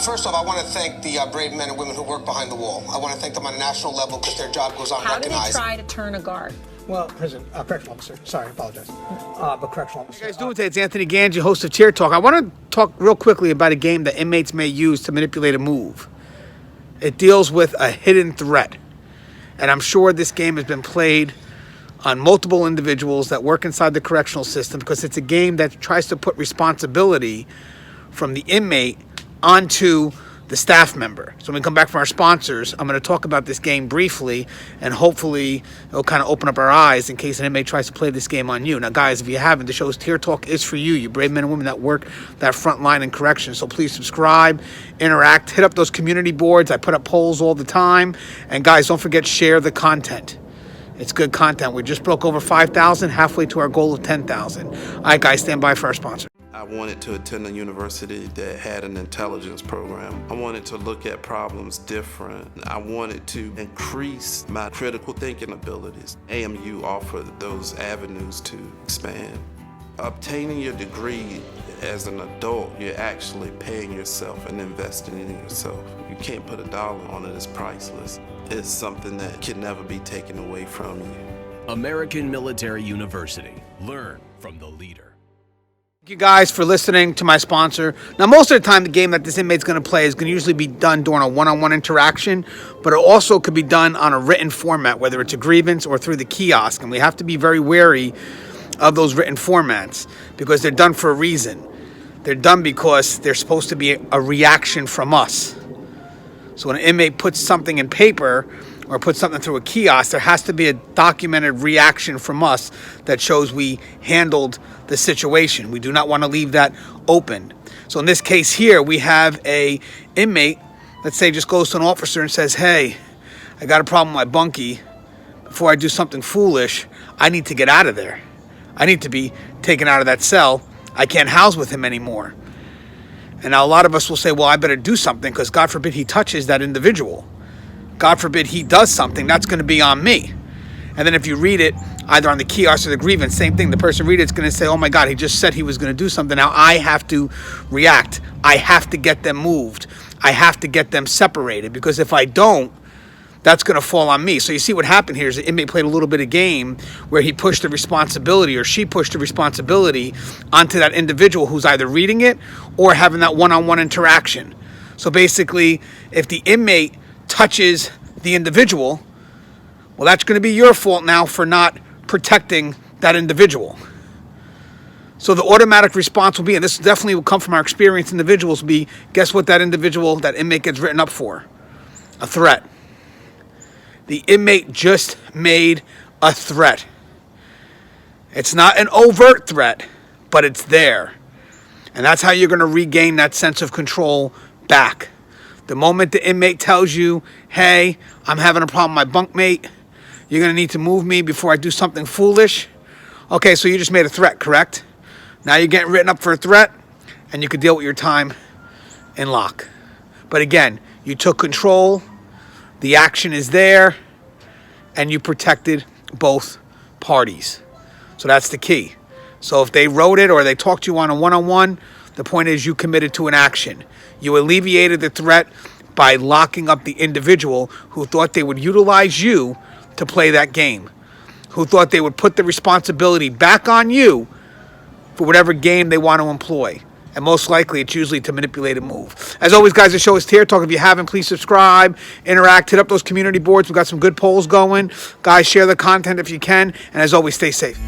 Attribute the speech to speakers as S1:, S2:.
S1: First off, I want to thank the brave men and women who work behind the wall. I want to thank them on a national level because their job goes unrecognized.
S2: How do they try to turn a guard?
S3: Well, correctional officer. Sorry, I apologize. But correctional officer.
S4: What you guys doing today? It's Anthony Gangi, host of Chair Talk. I want to talk real quickly about a game that inmates may use to manipulate a move. It deals with a hidden threat. And I'm sure this game has been played on multiple individuals that work inside the correctional system because it's a game that tries to put responsibility from the inmate onto the staff member. So when we come back from our sponsors, I'm going to talk about this game briefly, and hopefully it'll kind of open up our eyes in case an inmate tries to play this game on you. Now, guys, if you haven't, the show's Tier Talk is for you brave men and women that work that front line in correction. So please subscribe, interact, hit up those community boards. I put up polls all the time. And guys, don't forget, share the content. It's good content. We just broke over 5,000, halfway to our goal of 10,000. All right, guys, stand by for our sponsor.
S5: I wanted to attend a university that had an intelligence program. I wanted to look at problems different. I wanted to increase my critical thinking abilities. AMU offered those avenues to expand. Obtaining your degree as an adult, you're actually paying yourself and investing in yourself. You can't put a dollar on it, it's priceless. It's something that can never be taken away from you.
S6: American Military University. Learn from the leader.
S4: Thank you guys for listening to my sponsor. Now, most of the time, the game that this inmate's going to play is going to usually be done during a one-on-one interaction, but it also could be done on a written format, whether it's a grievance or through the kiosk. And we have to be very wary of those written formats because they're done for a reason. They're done because they're supposed to be a reaction from us. So when an inmate puts something in paper or puts something through a kiosk, there has to be a documented reaction from us that shows we handled the situation. We do not want to leave that open. So in this case here, we have a inmate, let's say, just goes to an officer and says, hey, I got a problem with my bunkie. Before I do something foolish, I need to get out of there. I need to be taken out of that cell. I can't house with him anymore. And now a lot of us will say, well, I better do something because God forbid he touches that individual. God forbid he does something, that's going to be on me. And then if you read it, either on the kiosk or the grievance, same thing. The person reading it's going to say, oh my God, he just said he was going to do something. Now I have to react. I have to get them moved. I have to get them separated because if I don't, that's going to fall on me. So you see what happened here is the inmate played a little bit of game where he pushed the responsibility or she pushed the responsibility onto that individual who's either reading it or having that one-on-one interaction. So basically, if the inmate touches the individual, well, that's going to be your fault now for not protecting that individual. So the automatic response will be, and this definitely will come from our experienced individuals, will be, guess what that individual, that inmate gets written up for? A threat. The inmate just made a threat. It's not an overt threat, but it's there. And that's how you're going to regain that sense of control back. The moment the inmate tells you, hey, I'm having a problem with my bunkmate, you're going to need to move me before I do something foolish. Okay, so you just made a threat, correct? Now you're getting written up for a threat, and you can deal with your time in lock. But again, you took control, the action is there, and you protected both parties. So that's the key. So if they wrote it or they talked to you on a one-on-one, the point is you committed to an action. You alleviated the threat by locking up the individual who thought they would utilize you to play that game, who thought they would put the responsibility back on you for whatever game they want to employ. And most likely, it's usually to manipulate a move. As always, guys, the show is Tier Talk. If you haven't, please subscribe, interact, hit up those community boards. We've got some good polls going. Guys, share the content if you can. And as always, stay safe.